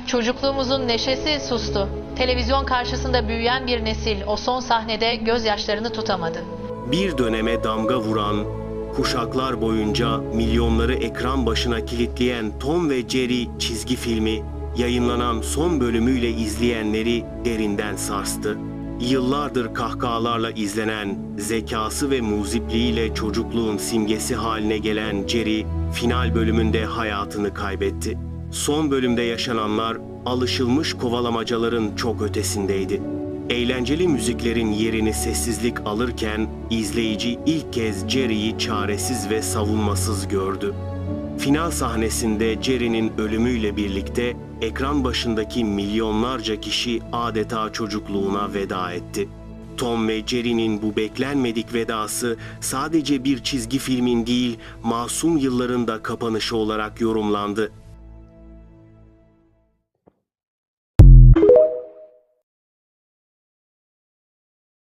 Çocukluğumuzun neşesi sustu. Televizyon karşısında büyüyen bir nesil o son sahnede gözyaşlarını tutamadı. Bir döneme damga vuran, kuşaklar boyunca milyonları ekran başına kilitleyen Tom ve Jerry çizgi filmi, yayınlanan son bölümüyle izleyenleri derinden sarstı. Yıllardır kahkahalarla izlenen, zekası ve muzipliğiyle çocukluğun simgesi haline gelen Jerry, final bölümünde hayatını kaybetti. Son bölümde yaşananlar, alışılmış kovalamacaların çok ötesindeydi. Eğlenceli müziklerin yerini sessizlik alırken, izleyici ilk kez Jerry'yi çaresiz ve savunmasız gördü. Final sahnesinde Jerry'nin ölümüyle birlikte ekran başındaki milyonlarca kişi adeta çocukluğuna veda etti. Tom ve Jerry'nin bu beklenmedik vedası sadece bir çizgi filmin değil, masum yılların da kapanışı olarak yorumlandı.